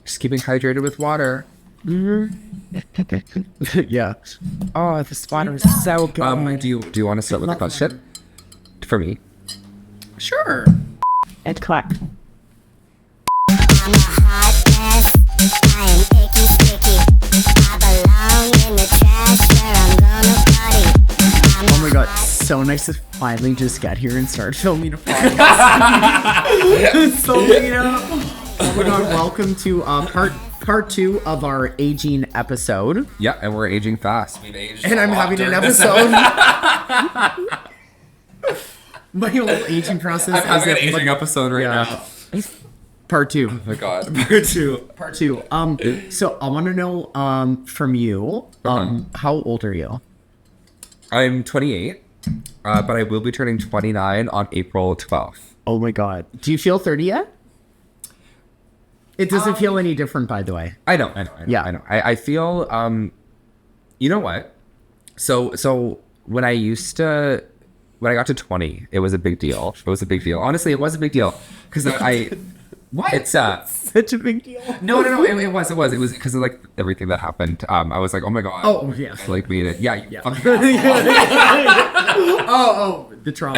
Just keeping hydrated with water. Yeah. Oh, this water is so good. Do you want to start with the question? For me? Sure. And clack. I'm a hot mess. I am icky sticky. I belong in the trash where I'm gonna party. Oh my god, so nice to finally just get here and start filming a podcast. Saltina. Oh my god, welcome to part 2 of our aging episode. Yeah, and we're aging fast. And I'm having an episode. My whole aging process. I'm having an aging episode right now. Part 2. Oh my god. Part 2. Part 2. So I want to know from you, how old are you? I'm 28, but I will be turning 29 on April 12th. Oh my god. Do you feel 30 yet? It doesn't feel any different, by the way. I know. Yeah. I know. I feel, you know what? So when I got to 20, it was a big deal. Honestly, it was a big deal. Because what? It's such a big deal. No. It was because of like everything that happened. I was like, oh my god. Oh yeah. Like made it. Yeah. The trauma.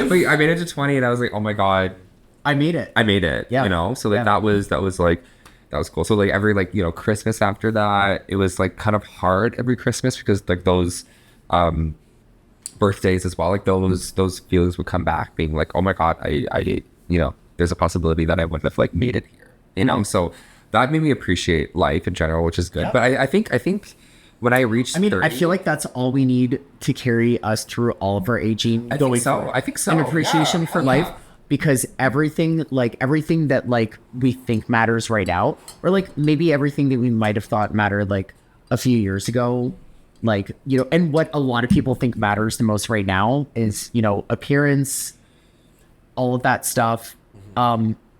But I made it to 20, and I was like, oh my god. I made it. Yeah. You know. So like that was cool. So like every Christmas after that, it was like kind of hard every Christmas because like those birthdays as well, like those feelings would come back, being like, oh my god, I there's a possibility that I wouldn't have like made it here, so that made me appreciate life in general, which is good. But I think when I reached 30, I feel like that's all we need to carry us through all of our aging. I think so. And appreciation for life, because everything that like we think matters right now, or like maybe everything that we might have thought mattered like a few years ago, like, and what a lot of people think matters the most right now is, appearance, all of that stuff.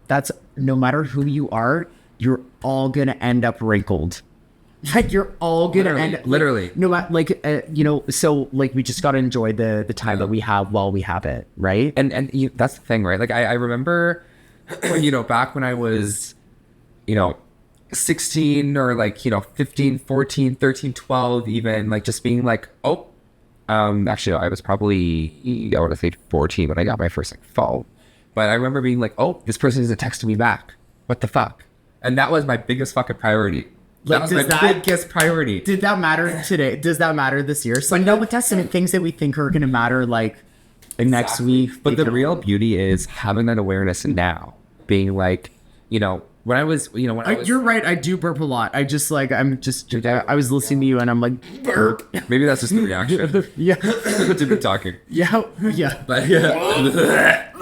That's, no matter who you are, you're all gonna end up wrinkled. Like you're all gonna end up literally. No matter so like we just gotta enjoy the time that we have while we have it, right? And that's the thing, right? Like I remember, back when I was, 16 or like 15, 14, 13, 12, even like just being like, actually I was probably, I want to say 14 when I got my first like phone. But I remember being like, this person isn't texting me back. What the fuck? And that was my biggest fucking priority. Like, that was my biggest priority. Did that matter today? Does that matter this year? So no, but that's some things that we think are going to matter like next week. But the real beauty is having that awareness now. Being like, when I was, you're right. I do burp a lot. I just like, I was listening to you and I'm like, burp. Maybe that's just the reaction. Yeah. To be talking. Yeah. But yeah.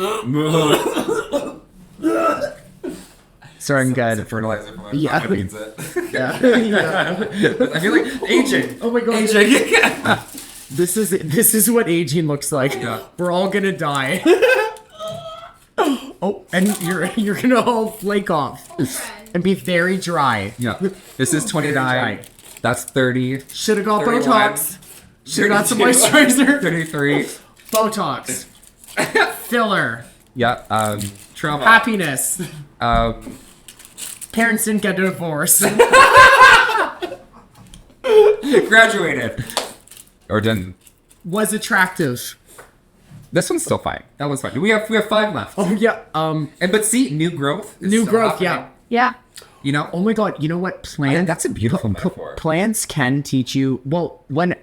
Sorry, I'm good. Fertilizer. Yeah. Means it. Yeah. I feel like aging. Oh my god. Aging. This is what aging looks like. Yeah. We're all gonna die. And you're gonna all flake off and be very dry. Yeah. This is 29. That's 30. Should've got 31, Botox. Should've got some moisturizer. 33. Botox. Filler. Yeah. Trauma. Happiness. Parents didn't get a divorce. Graduated. Or didn't. Was attractive. This one's still fine. That one's fine. We have 5 left. Oh yeah. But see, new growth. New growth. Happening. Yeah. Oh my god. You know what? Plants. That's a beautiful metaphor. Plants can teach you. Well, when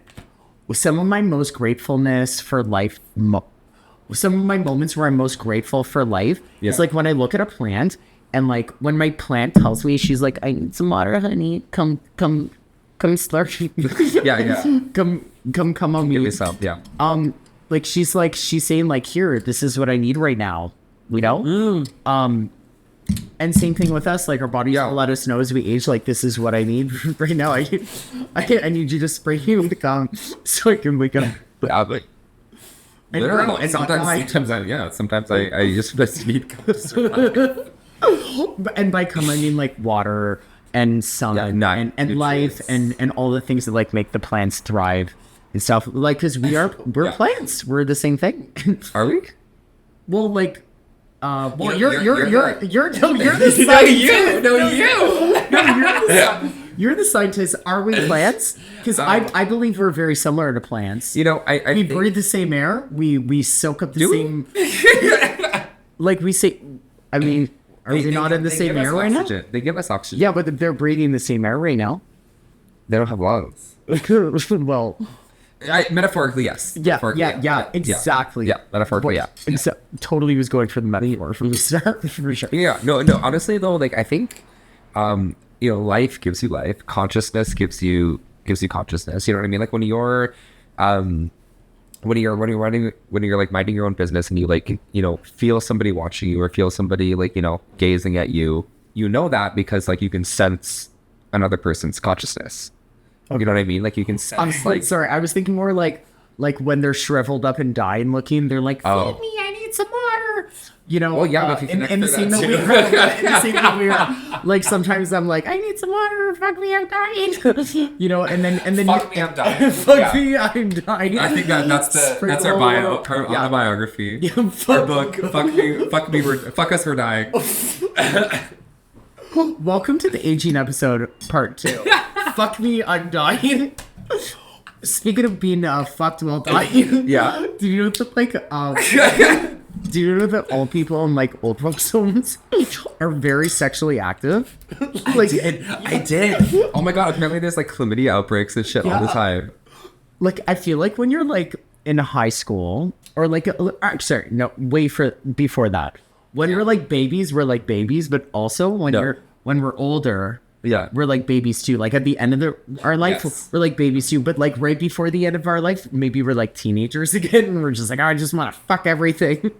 some of my most gratefulness for life. Some of my moments where I'm most grateful for life is like when I look at a plant and like when my plant tells me, she's like, I need some water, honey. Come slurp. Yeah. Come on me. Give me some. Yeah. Like she's saying like, here, this is what I need right now. And same thing with us, like our bodies will let us know as we age, like this is what I need right now. I need you to spray me with the gum so I can wake up. Literally, and sometimes I just need and by come I mean like water and sun and life and all the things that like make the plants thrive and stuff, like because we're plants, we're the same thing. Are we? Well, like Well, you're you're the scientist. you. You're the scientist. Are we plants? Because I believe we're very similar to plants. You know, I We think- breathe the same air. We soak up the Do we? same. Like we say, I mean, are we not in the they same give us air right now? oxygen. They give us oxygen. Yeah, but they're breathing the same air right now. They don't have lungs. Well, Metaphorically, yes. yeah, Metaphorically, exactly. Yeah, metaphorically, yeah. And so, totally was going for the metaphor from the start, for sure. Yeah, no. Honestly, though, like I think, you know, life gives you life. Consciousness gives you consciousness. You know what I mean? Like when you're like minding your own business and you like, you know, feel somebody watching you or feel somebody like, you know, gazing at you, you know that because like you can sense another person's consciousness. You know what I mean? Like you can sense. I'm like sorry. I was thinking more like when they're shriveled up and dying looking, they're like, Oh. feed me, I need some water. You know, Well, yeah, but if you connect in the to same that that we too. in the same that we are, like sometimes I'm like, I need some water. Fuck me, I'm dying. You know, and then Fuck me, I'm dying. Fuck Yeah. me, I'm dying. I think that's our Sprinkle bio, water. our Yeah. autobiography. Yeah, Our fuck- book. Fuck us, we're dying. Welcome to the aging episode, part 2. Fuck me, I'm dying. Speaking of being fucked while dying, Yeah. do you know that do you know that all people in like old folks homes are very sexually active? Like, I did. Oh my god! Apparently, there's like chlamydia outbreaks and shit all the Yeah. time. like I feel like when you're like in high school or like sorry, no, before that. When we're like babies, we're like babies, but also when No. when we're older, Yeah. we're like babies too. Like at the end of our life, Yes. we're like babies too. But like right before the end of our life, maybe we're like teenagers again, and we're just like, I just want to fuck everything.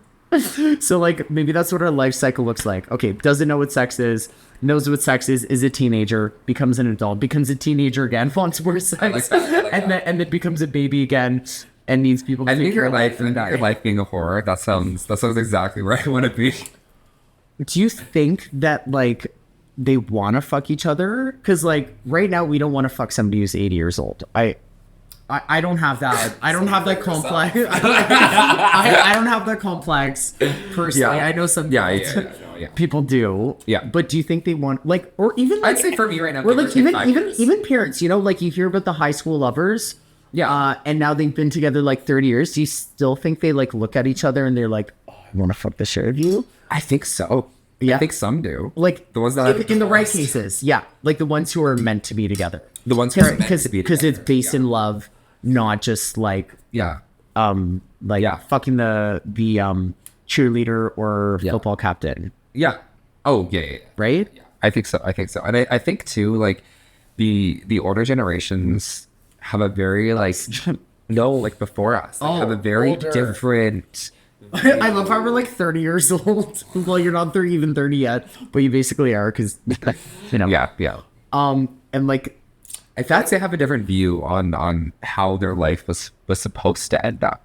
So like maybe that's what our life cycle looks like. Okay, doesn't know what sex is, knows what sex is a teenager, becomes an adult, becomes a teenager again, wants more sex, like that, I like and that. then becomes a baby again, and needs people to I think take your care of life, and die. your life being a horror. That sounds exactly where I want to be. Do you think that like they want to fuck each other? Because like right now we don't want to fuck somebody who's 80 years old. I don't have that. I don't have that complex. I don't have that complex personally. Yeah. I know some Yeah. people do. Yeah. But do you think they want like or even like I'd say for me right now, or give or like take even 5 even years. even parents, you know, like you hear about the high school lovers. Yeah. And now they've been together like 30 years. Do you still think they like look at each other and they're like, oh, I want to fuck the shit out of you? I think so. Yeah. I think some do. Like The ones that in the right divorced. cases, yeah, like the ones who are meant to be together. The ones who are meant to be because it's together, based yeah. in love, not just like Yeah. like fucking the cheerleader or Yeah. football captain, Yeah. Oh yeah. right? Yeah. I think so. And I think too, like the older generations have a very like no, like before us, like, have a very older. different. I love how we're like 30 years old. Well, you're not 30, even 30 yet, but you basically are because you know. Yeah. And like I feel like they have a different view on how their life was supposed to end up.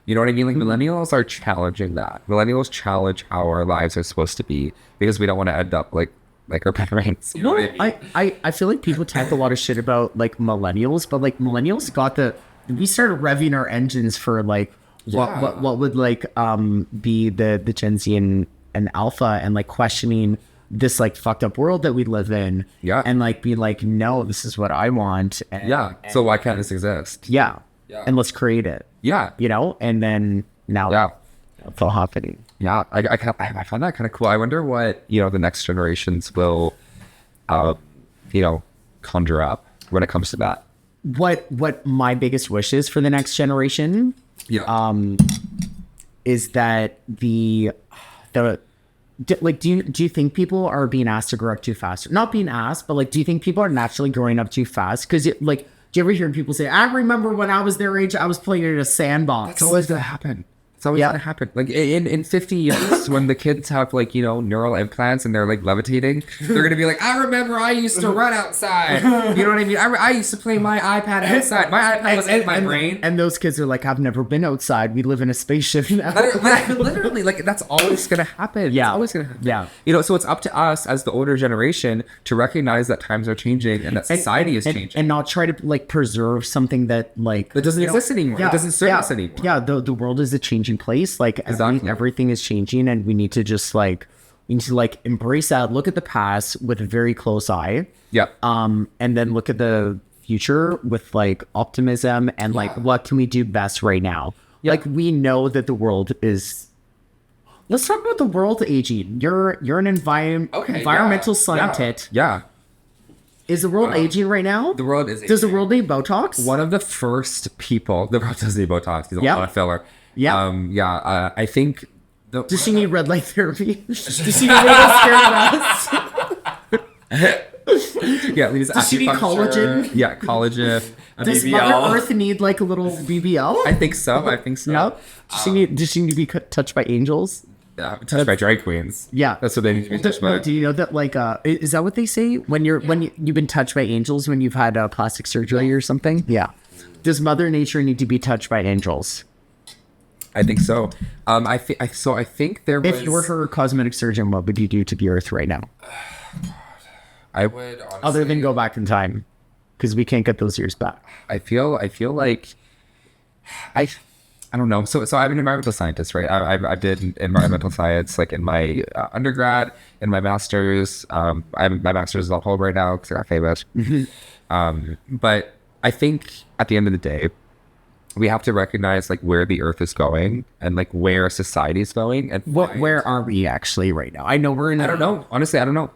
You know what I mean? Like millennials are challenging that. Millennials challenge how our lives are supposed to be because we don't want to end up like our parents. You know what I mean? I feel like people talk a lot of shit about like millennials, but like millennials we started revving our engines for like Yeah. what would like be the Gen Z and Alpha and like questioning this like fucked up world that we live in. Yeah. And like be like, no, this is what I want. And, Yeah. So why can't this exist? Yeah. Yeah. And let's create it. Yeah. You know? And then now Yeah. it's all happening. Yeah. I find that kind of cool. I wonder what, you know, the next generations will, you know, conjure up when it comes to that. What my biggest wish is for the next generation Yeah. is that do you think people are being asked to grow up too fast? Not being asked, but like, do you think people are naturally growing up too fast? Because like, do you ever hear people say, I remember when I was their age, I was playing in a sandbox. It's always gonna happen. It's always Yeah. gonna happen. Like in 50 years, when the kids have like, you know, neural implants and they're like levitating, they're gonna be like, I remember I used to run outside. You know what I mean? I used to play my iPad outside. My iPad was in my brain. And those kids are like, I've never been outside. We live in a spaceship now. Literally, like that's always gonna happen. Yeah. It's always gonna happen. Yeah. You know, so it's up to us as the older generation to recognize that times are changing and that society is changing. and not try to like preserve something that like That doesn't you know, exist anymore. It doesn't serve us anymore. Yeah, the world is a changing changing place. Like Exactly. everything is changing, and we need to just like embrace that, look at the past with a very close eye. Yeah. And then look at the future with like optimism and like what can we do best right now? Yeah. Like we know that the world is. Let's talk about the world aging. You're an environmental scientist. Yeah. Is the world aging right now? The world is Does the aging. world need Botox? One of the first people, the world does need Botox. He's a Yeah. lot of filler. Yeah. I think. Does she need red light therapy? Does she need radios? Yeah, Lisa's Does she need acupuncture. collagen? Yeah, collagen. A Does BBL. Mother Earth need like a little BBL? I think so. No. Does she need to be touched by angels? Touched by drag queens. Yeah. That's what they need to be touched by. Do you know that like is that what they say when you've been touched by angels when you've had plastic surgery or something? Yeah. Does Mother Nature need to be touched by angels? I think so. I think there was. If you were her cosmetic surgeon, what would you do to the Earth right now? I would honestly, Other than go back in time, because we can't get those years back. I feel like I don't know. So I'm an environmental scientist, right? I did environmental science like in my undergrad, in my master's. My master's is on hold right now because I got famous. But I think at the end of the day, we have to recognize like where the Earth is going and like where society is going and Where are we actually right now? I know we're in. I don't know. Honestly, I don't know.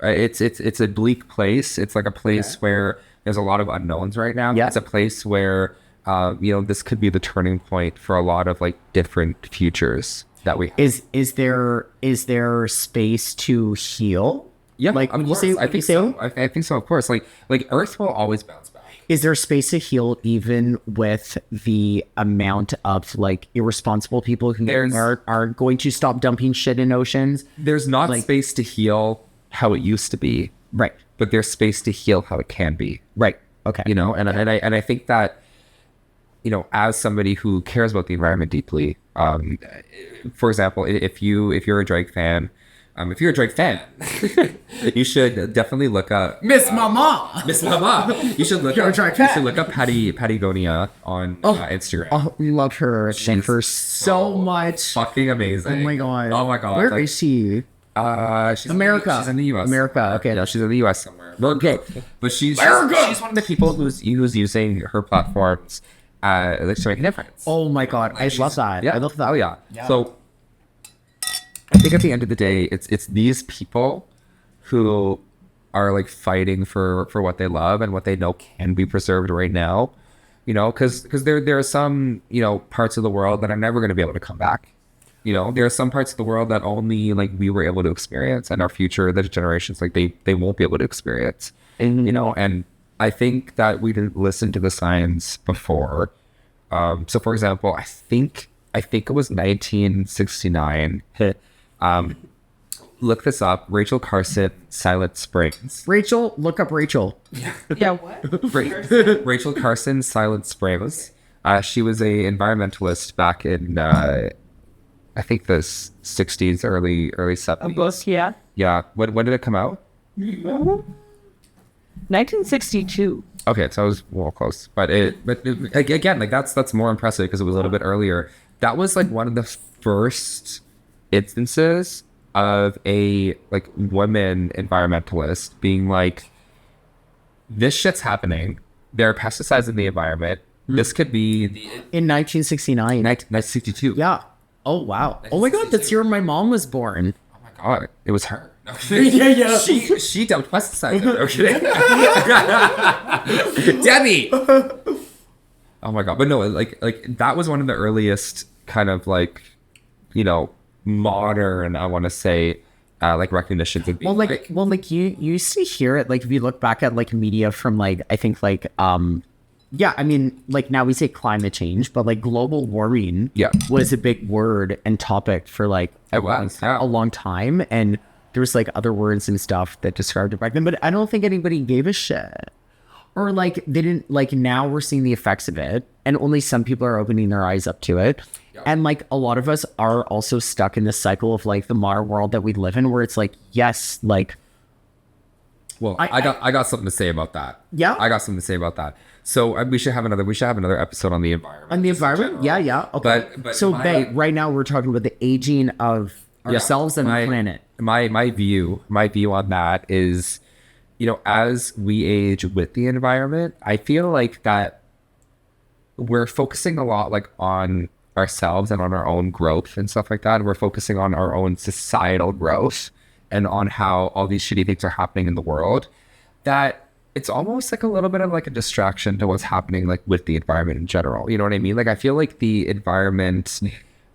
It's a bleak place. It's like a place where there's a lot of unknowns right now. Yeah. It's a place where this could be the turning point for a lot of like different futures that we have. Is there space to heal? Yeah, like of when you course. say I think so. I think so. Of course, like Earth will always bounce back. Is there space to heal even with the amount of like irresponsible people who are going to stop dumping shit in oceans? There's not Like- space to heal how it used to be, Right. but there's space to heal how it can be. Right. Okay. And I think that, as somebody who cares about the environment deeply, for example, if you're a Drake fan, you should definitely look up Miss Mama. Miss Mama. You should look You're a up. Drake You fan. should look up Patagonia on Instagram. Oh, we love her. Thank her so much. Fucking amazing. Oh my god. Oh my god. Where is she? She's America. She's in the U.S. America. Okay. No, she's in the U.S. somewhere. Okay. But she's America! she's one of the people who's using her platforms to make a difference. Oh my god. I love that. Yeah. I love that. Oh yeah. So I think at the end of the day, it's these people who are like fighting for what they love and what they know can be preserved right now. Because there are some parts of the world that are never going to be able to come back. There are some parts of the world that only like we were able to experience, and our future, the generations, like they won't be able to experience. And and I think that we didn't listen to the science before. So for example, I think it was 1969. Look this up. Rachel Carson, Silent Springs. Rachel, look up Rachel. Yeah, what? Rachel Carson, Silent Springs. She was a environmentalist back in I think the 60s, early 70s. Yeah. Yeah. When did it come out? 1962. Okay, so I was well close, but again, like that's more impressive because it was a little bit earlier. That was like one of the first instances of a like woman environmentalist being like, this shit's happening. There are pesticides in the environment. This could be In 1969. 1962. Yeah. Oh wow. Oh my god, that's year my mom was born. Oh my god, it was her. No. Yeah. She dumped pesticides. Okay. Debbie. Oh my god, but no, like that was one of the earliest kind of like, modern, I want to say, like recognitions of being Well, like you used to hear it, like if you look back at like media from like I think like yeah, I mean like now we say climate change, but like global warming was a big word and topic for like It was, yeah. a long time, and there was like other words and stuff that described it back then, but I don't think anybody gave a shit. Or like they didn't, like now we're seeing the effects of it and only some people are opening their eyes up to it. And like a lot of us are also stuck in this cycle of like the modern world that we live in where it's like, yes, like Well, I- I got something to say about that. Yeah? I got something to say about that. So we should have another episode on the environment. On the environment? Yeah. Okay. But so, my- babe, right now we're talking about the aging of ourselves and the planet. My view on that is, as we age with the environment, I feel like that we're focusing a lot like on ourselves and on our own growth and stuff like that. We're focusing on our own societal growth and on how all these shitty things are happening in the world, that it's almost like a little bit of like a distraction to what's happening like with the environment in general. You know what I mean? Like I feel like the environment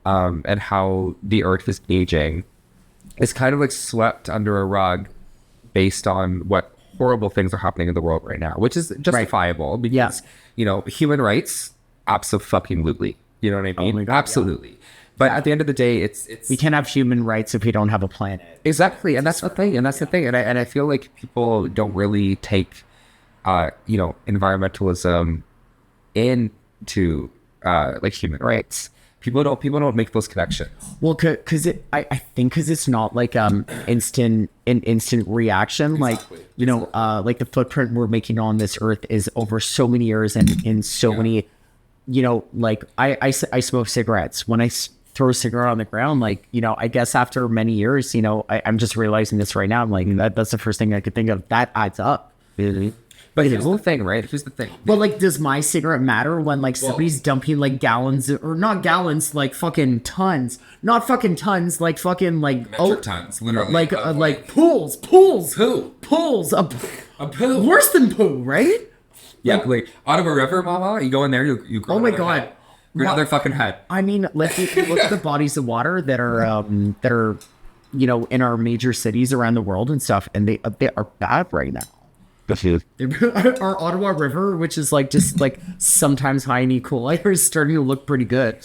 and how the earth is aging is kind of like swept under a rug based on what horrible things are happening in the world right now, which is justifiable because, human rights, absolutely. You know what I mean? my God, absolutely. But at the end of the day, it's We can't have human rights if we don't have a planet. exactly, and that's the thing, and I feel like people don't really take, environmentalism into like human rights. People don't make those connections. Well, because I think because it's not like an instant reaction. Exactly. Like the footprint we're making on this earth is over so many years and in so many, like I smoke cigarettes. When I throw a cigarette on the ground, like, I guess after many years, I'm just realizing this right now. I'm like, that's the first thing I could think of. That adds up. But here's the thing, right? Here's the thing. But like, does my cigarette matter when like somebody's dumping like gallons or not gallons, like fucking tons, not fucking tons, like fucking like Metric tons, literally. like pools, poo, A poo. worse than poo, right? Yeah, like out of a river, mama. You go in there, you grow Oh my another God. head. You're another fucking head. I mean, let's look at the bodies of water that are in our major cities around the world and stuff, and they are bad right now. Our Ottawa River, which is like just like sometimes high in E. coli, is starting to look pretty good.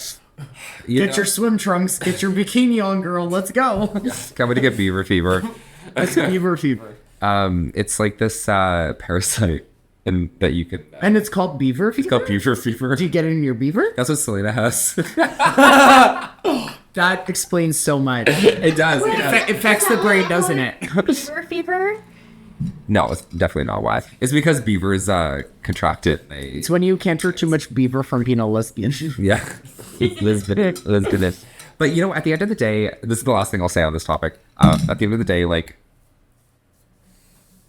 Get your swim trunks, get your bikini on, girl. Let's go. Coming to get beaver fever. That's beaver fever, It's like this parasite, and that you can. and it's called beaver fever. It's called beaver fever. Do you get it in your beaver? That's what Saltina has. That explains so much. It does. It affects the brain, doesn't it? Beaver fever? No, it's definitely not why. It's because beavers contracted. It's when you canter too much beaver from being a lesbian. Yeah. Lesbian. But at the end of the day, this is the last thing I'll say on this topic. At the end of the day, like,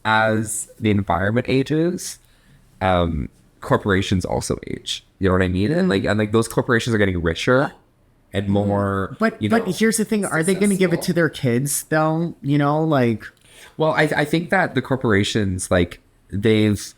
as the environment ages, corporations also age. You know what I mean? And like those corporations are getting richer and more. But here's the thing: are they going to give it to their kids though? Well, I think that the corporations, like, they've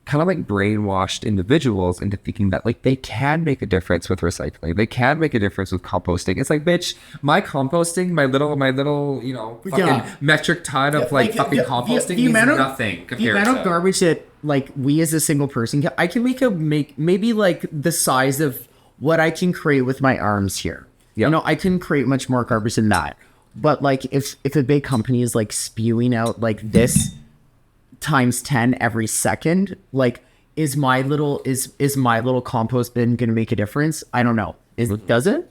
kind of like brainwashed individuals into thinking that like they can make a difference with recycling. They can make a difference with composting. It's like, bitch, my composting, my little, fucking metric ton of fucking composting means nothing compared the amount to of garbage that like we as a single person I can make maybe like the size of what I can create with my arms here. Yep. I can create much more garbage than that. But like if a big company is like spewing out like this times 10 every second, like is my little compost bin gonna make a difference? I don't know. Does it?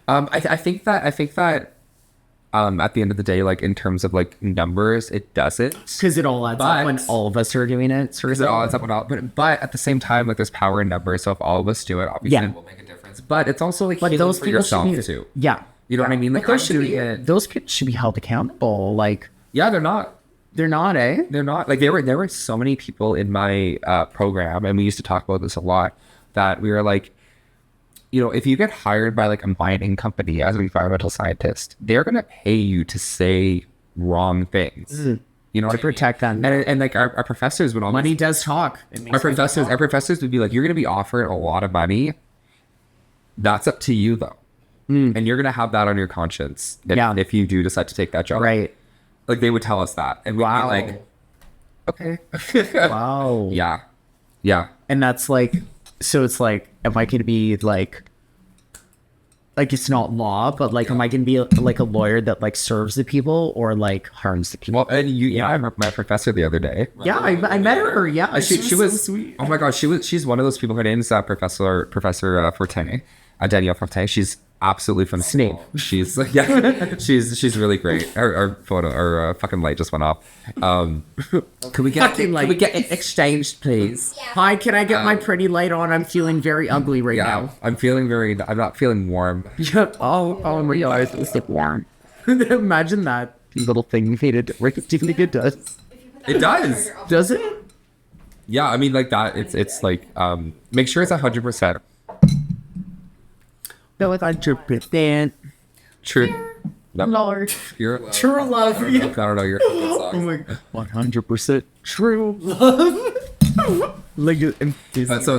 I think that at the end of the day, like in terms of like numbers, it doesn't. Because it all adds up when all of us are doing it. Because it all adds up when but at the same time, like there's power in numbers. So if all of us do it, obviously it will make a difference. But it's also like healing for yourself too. Yeah. You know what I mean? Like those people should be held accountable. Like, yeah, they're not. They're not, eh? They're not. Like there were so many people in my program, and we used to talk about this a lot, that we were like, if you get hired by like a mining company as an environmental scientist, they're gonna pay you to say wrong things. You know, to protect them. And like our professors would always, Money does talk. Our professors would be like, you're gonna be offered a lot of money. That's up to you though. And you're gonna have that on your conscience if you do decide to take that job. Right. Like they would tell us that, and we'd be like, okay. Wow. Yeah. And that's like, so it's like, am I going to be like it's not law, but like, am I going to be like a lawyer that like serves the people or like harms the people? Well, and I met my professor the other day. Yeah, I met her. Yeah, she was so sweet. Oh my gosh, she's one of those people. Her name's Professor Forte, Danielle Forte. She's absolutely phenomenal. She's she's really great. Our fucking light just went off. Can we get Fucking light. can we get it exchanged, please? Hi, can I get my pretty light on? I'm feeling very ugly right Yeah, I'm not feeling warm. now. Oh, I realize it's like warm. Imagine that little thing made it. Do you think it does? It does. Does it? Yeah, I mean like that. It's like make sure it's 100%. No, it's 100%. True. Nope. Lord. You're True love. I don't know. You're Oh my 100% true love. Like,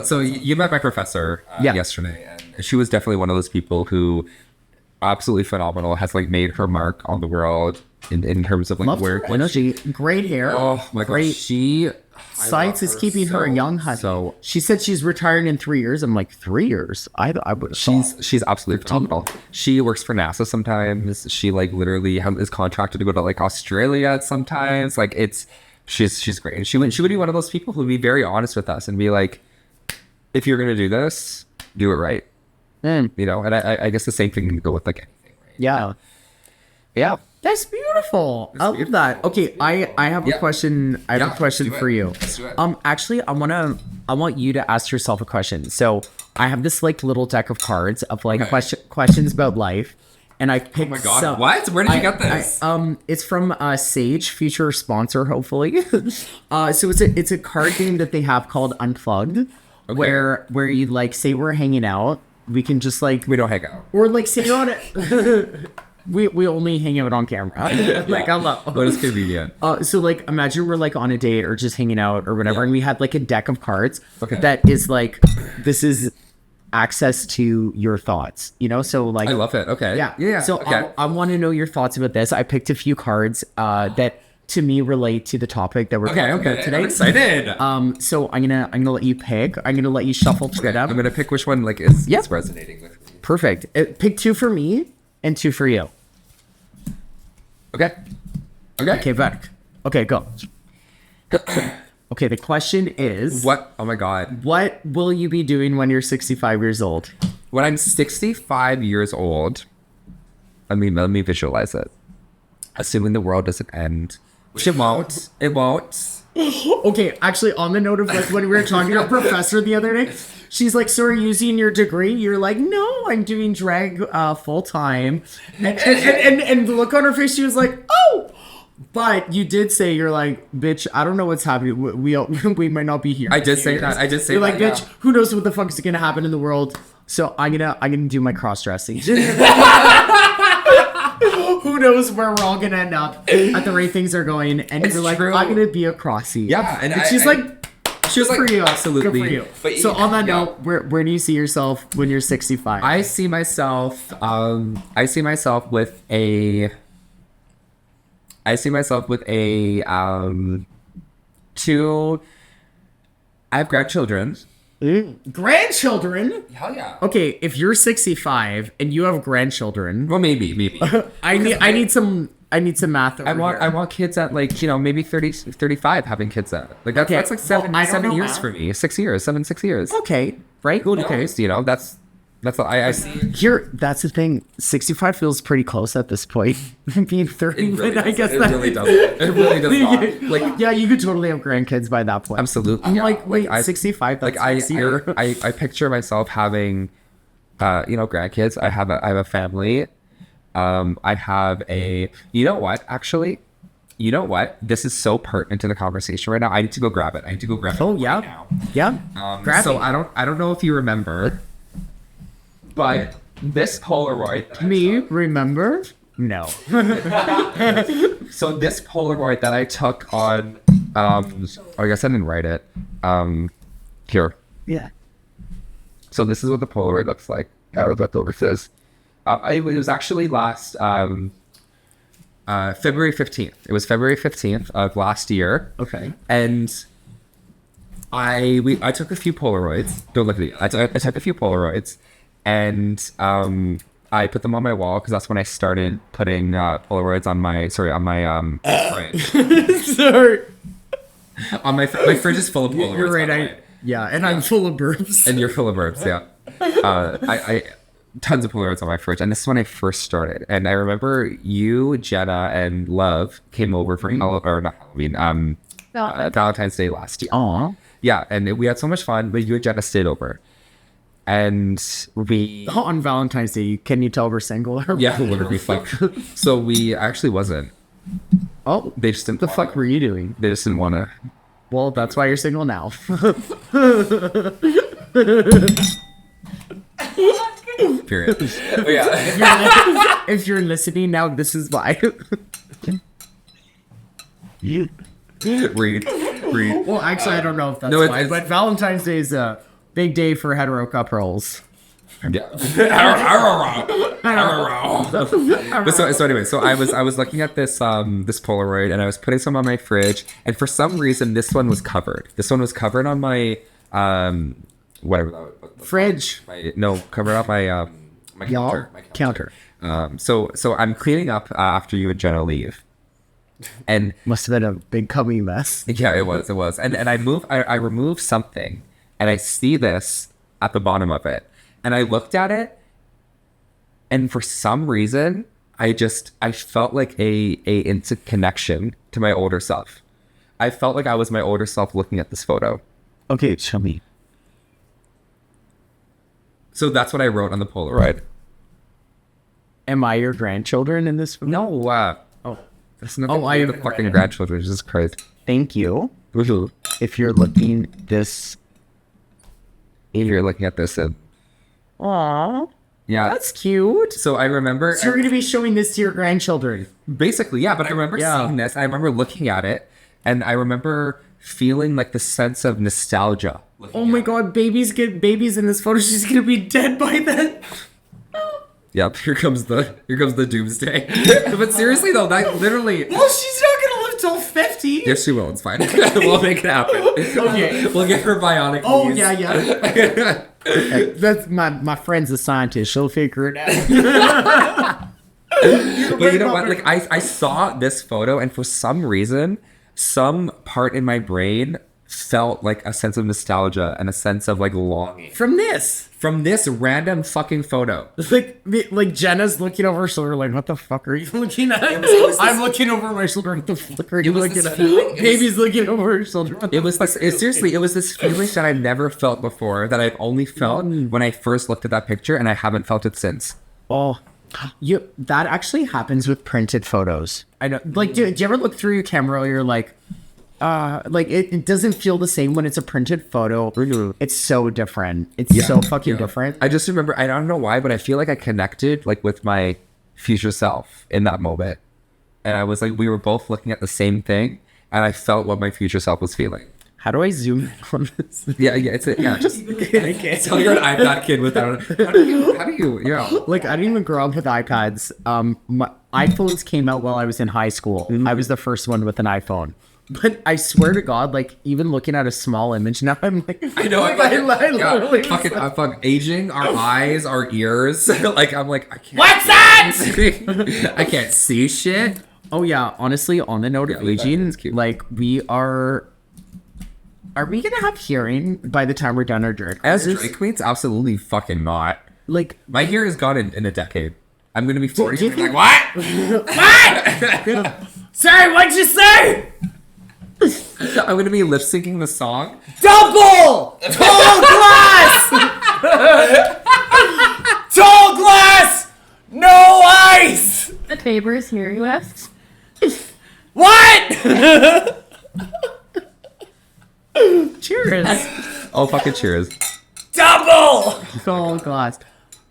so you met my professor Yeah. yesterday, and she was definitely one of those people who absolutely phenomenal, has like made her mark on the world in terms of like love where. her. She great hair. Oh my god, Great. she. Science is keeping her young, honey. So She said she's retiring in 3 years. I'm like, 3 years? I would have she's absolutely phenomenal. She works for NASA sometimes. She like literally is contracted to go to like Australia sometimes. Like she's great. And she would be one of those people who would be very honest with us and be like, if you're gonna do this, do it right. You know. And I guess the same thing can go with like anything. Right? Yeah. Yeah. That's beautiful. I love that. Okay, I have a Yeah. question. I have Yeah, a question do it. for you. Let's do it. Actually, I want you to ask yourself a question. So I have this like little deck of cards of like Okay. questions about life, and I picked. Oh my god! some- What? Where did you get this? It's from Sage, future sponsor, hopefully. So it's a card game that they have called Unplugged, where you like say we're hanging out, we can just like We don't hang out. or like say you're on it. We only hang out on camera. Like I love. But it's convenient. So like imagine we're like on a date or just hanging out or whatever, Yeah. and we had like a deck of cards Okay. that is like this is access to your thoughts, you know? So like I love it. Okay. yeah. Yeah. So okay. I want to know your thoughts about this. I picked a few cards that to me relate to the topic that we're Okay. talking Okay. about today. I'm excited. So I'm gonna let you pick. I'm gonna let you shuffle through them. I'm gonna pick which one like is Yep. resonating with me. Perfect. Pick 2 for me and 2 for you. Okay. Okay. Okay, Vedic. Okay, go. Okay, the question is, What? Oh my god. what will you be doing when you're 65 years old? When I'm 65 years old, let me visualize it. Assuming the world doesn't end, which it won't. It won't. Okay, actually, on the note of like when we were talking to our professor the other day, she's like, "So are you using your degree?" You're like, "No, I'm doing drag full time," and the look on her face, she was like, "Oh." But you did say you're like, bitch, I don't know what's happening. We miit not be here. I did say that. I did say You're that. like, bitch, yeah. who knows what the fuck is gonna happen in the world? So I'm gonna do my cross dressing. Who knows where we're all gonna end up at the rate things are going? And It's you're like, true. I'm gonna be a crossy. Yeah, and she's like, she was good like, for you, absolutely. Good for you. But So on that yeah. note, where do you see yourself when you're 65? I see myself. I see myself with a. Two. I have grandchildren. Grandchildren. Hell yeah. Okay, if you're 65 and you have grandchildren, Well, maybe. I need some math. Over I here. want kids at like, maybe 30, 35 having kids at. Like that's Okay, like well, seven I don't seven know years math. for me. 6 years. 6 years. Okay, right? Who knows? That's what I see. Here, that's the thing. 65 feels pretty close at this point. Being 30, but I guess it that really does. It really does not. Like yeah, you could totally have grandkids by that point. absolutely. I'm yeah. like, wait, I- 65? That's Like I next year. I picture myself having, grandkids. I have a family. I have a. You know what? Actually, you know what? This is so pertinent to the conversation right now. I need to go grab it. Oh right yeah, now. yeah. Grab So it. I don't know if you remember, but this Polaroid. that I Me took- remember? No. So this Polaroid that I took on, I guess I didn't write it. Here. Yeah. So this is what the Polaroid looks like. I don't know what the says. It was actually last February 15th. It was February 15th of last year. Okay. And I took a few Polaroids. Don't look at me. I took a few Polaroids, and I put them on my wall because that's when I started putting Polaroids on my fridge. Sorry. On my fridge is full of Polaroids. You're by right. the way. Yeah, and I'm full of burps. And you're full of verbs, yeah. tons of Polaroids on my fridge, and this is when I first started. And I remember you, Jenna, and Love came over for or not Halloween, Valentine's Day last year. Aw. Yeah, and we had so much fun, but you and Jenna stayed over. And we... On Valentine's Day, can you tell we're single? Yeah, literally, fuck. So we actually wasn't. Oh, They just didn't... the fuck were you doing? They just didn't want to... Well, that's why you're single now. Period. But yeah. If you're listening now, this is why. Read. Well, actually, I don't know if that's No, why, but Valentine's Day is a big day for hetero couples. Yeah. But so anyway, so I was looking at this this Polaroid, and I was putting some on my fridge, and for some reason this one was covered. This one was covered on my whatever Fridge. covered up my my counter. My counter. So I'm cleaning up after you and Jenna leave. And Must have been a big cummy mess. yeah, it was. And I removed something, and I see this at the bottom of it. And I looked at it, and for some reason, I felt like a instant connection to my older self. I felt like I was my older self looking at this photo. Okay, show me. So that's what I wrote on the Polaroid. Am I your grandchildren in this? No, Oh, that's nothing. I the haven't fucking read it. grandchildren. Jesus Christ. thank you. Woohoo. If you're looking this. If you're looking at this, Aw, yeah. that's cute. So I remember. So you're gonna be showing this to your grandchildren. Basically, yeah, but I remember Yeah. seeing this. I remember looking at it, and I remember feeling like the sense of nostalgia. Oh my god, babies in this photo. She's gonna be dead by then. Yep, here comes the doomsday. But seriously though, that literally. Well, she's not gonna live till 50. Yes, she will. It's fine. We'll make it happen. Okay. We'll get her bionic Oh knees. yeah. That's my friend's a scientist. She'll figure it out. But you know what? Like I saw this photo, and for some reason, some part in my brain felt like a sense of nostalgia and a sense of like longing From this. from this random fucking photo. Like Jenna's looking over her shoulder, like, what the fuck are you looking at? I'm looking over my shoulder, what the fuck are you was looking this at? feeling- it was- Baby's looking over her shoulder. What the It was like seriously, it was this feeling that I've never felt before, that I've only felt when I first looked at that picture, and I haven't felt it since. Oh, that actually happens with printed photos. I know. Like, do you ever look through your camera? You're like it doesn't feel the same when it's a printed photo. It's so different. It's so fucking different. I just remember, I don't know why, but I feel like I connected like with my future self in that moment, and I was like, we were both looking at the same thing, and I felt what my future self was feeling. How do I zoom in on this? Yeah, just I can't. tell you're an iPad kid without. How do you? Yeah. Like, I didn't even grow up with iPads. My iPhones came out while I was in high school. I was the first one with an iPhone. But I swear to God, like, even looking at a small image now, I'm like, I know. like, I literally Fucking aging our eyes, our ears. Like I'm like, I can't. What's that? I can't see shit. Oh yeah, honestly, on the note of like that. aging, It's cute. like, we are we gonna have hearing by the time we're done our drag As courses? Drake queens, absolutely fucking not. Like, My hair is gone in a decade. I'm gonna be 40. do you I'm like, what? sorry, what'd you say? I'm gonna be lip syncing the song. Double tall glass, tall glass, no ice. The neighbors hearing us. What? Cheers. Oh, fucking cheers. Double tall glass.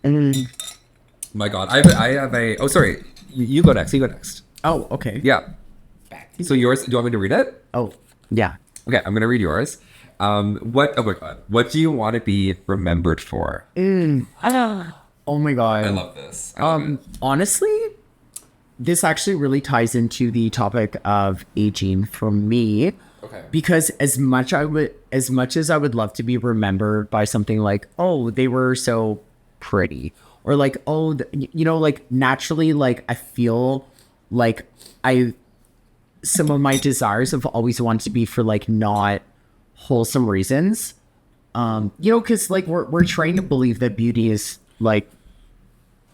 My God, I have a. Oh, sorry. You go next. You go next. Oh, okay. Yeah. So yours. Do you want me to read it? Oh, yeah. Okay, I'm gonna read yours. What? Oh my God. What do you want to be remembered for? Oh my God. I love this. I love it. Honestly, this actually really ties into the topic of aging for me. Okay. Because as much as I would love to be remembered by something like, oh, they were so pretty, or like, oh, like, naturally, like, I feel like some of my desires have always wanted to be for, like, not wholesome reasons. Because, like, we're trained to believe that beauty is, like,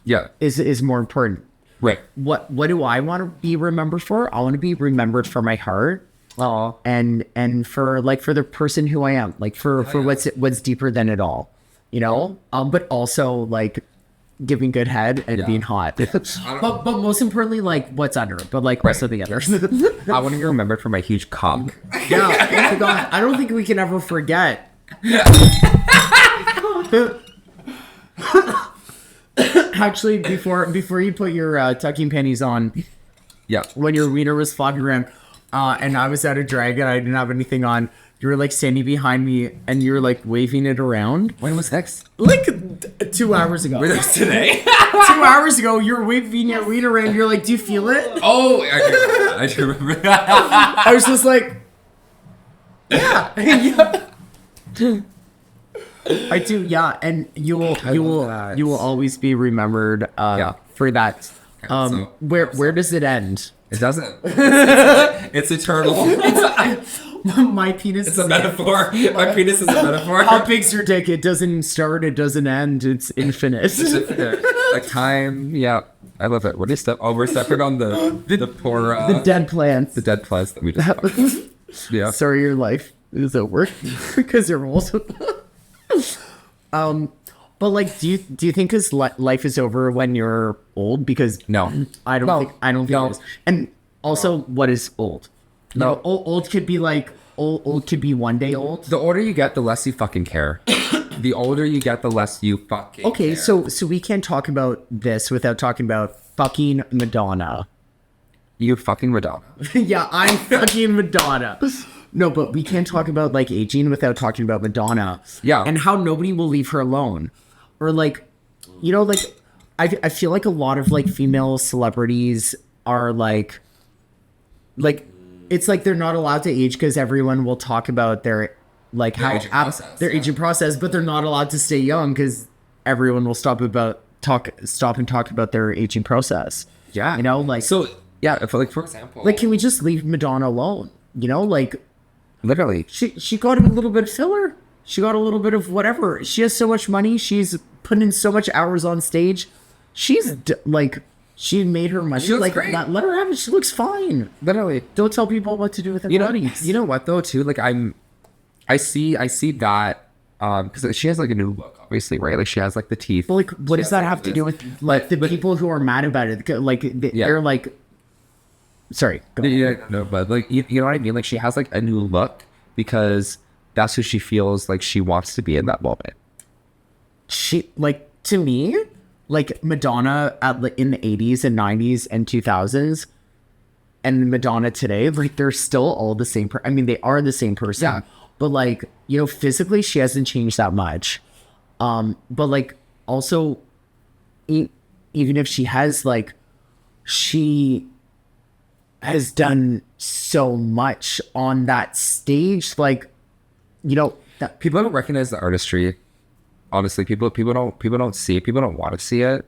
Yeah. is more important. Right. What do I want to be remembered for? I want to be remembered for my heart. Oh. And for the person who I am, like for what's deeper than it all, you know. But also like giving good head and being hot. but most importantly, like what's under it. But like rest of the others. I want to be remembered for my huge cock. Yeah. Oh my God. I don't think we can ever forget. Actually, before you put your tucking panties on, Yeah. when your wiener was flopping around, and I was at a drag and I didn't have anything on, you were like standing behind me and you were like waving it around. When was next? Like 2 hours ago. Today? 2 hours ago, you were waving your wiener around. You're like, do you feel it? Oh, I do remember that. I was just like, yeah. I do, yeah. And you will always be remembered for that. So- Where does it end? It doesn't. It's eternal. My penis. It's a metaphor. My penis is a metaphor. How big's your dick? It doesn't start. It doesn't end. It's infinite. Like time. Yeah. I love it. What is that? Oh, we're stepping on the poor The dead plants. the dead plants that we just yeah. Sorry, your life is over because you're old. But like, do you think his life is over when you're old? Because No. I don't think No. it is. And also, what is old? You No. know, old could be like old could be one day old. The older you get, the less you fucking care. The older you get, the less you fucking Okay, care. so we can't talk about this without talking about fucking Madonna. You fucking Madonna. Yeah, I'm fucking Madonna. No, but we can't talk about like aging without talking about Madonna. Yeah. And how nobody will leave her alone. Or like, you know, like I feel like a lot of like female celebrities are like it's like they're not allowed to age because everyone will talk about their like how aging process, their yeah. aging process, but they're not allowed to stay young because everyone will stop and talk about their aging process. Yeah. You know, like So yeah, if, like for example, like, can we just leave Madonna alone? You know, like literally, she got a little bit of filler. She got a little bit of whatever. She has so much money. She's putting in so much hours on stage. She's she made her money. She looks like great. let her have it. She looks fine. literally. Don't tell people what to do with their You know, bodies. you know what though too? Like I see that because she has like a new look, obviously, right? Like she has like the teeth. But like, what does that have to do with like the people who are mad about it? Like they're like, sorry. Go ahead. Yeah, no, but like you know what I mean? Like she has like a new look because that's who she feels like she wants to be in that moment. She like, to me, like Madonna in the 80s and 90s and 2000s and Madonna today, like they're still all the same. I mean, they are the same person. Yeah. But like, you know, physically she hasn't changed that much. But like also, even if she has, like, she has done so much on that stage, like, you know, that People don't recognize the artistry. Honestly, people don't see it. People don't want to see it.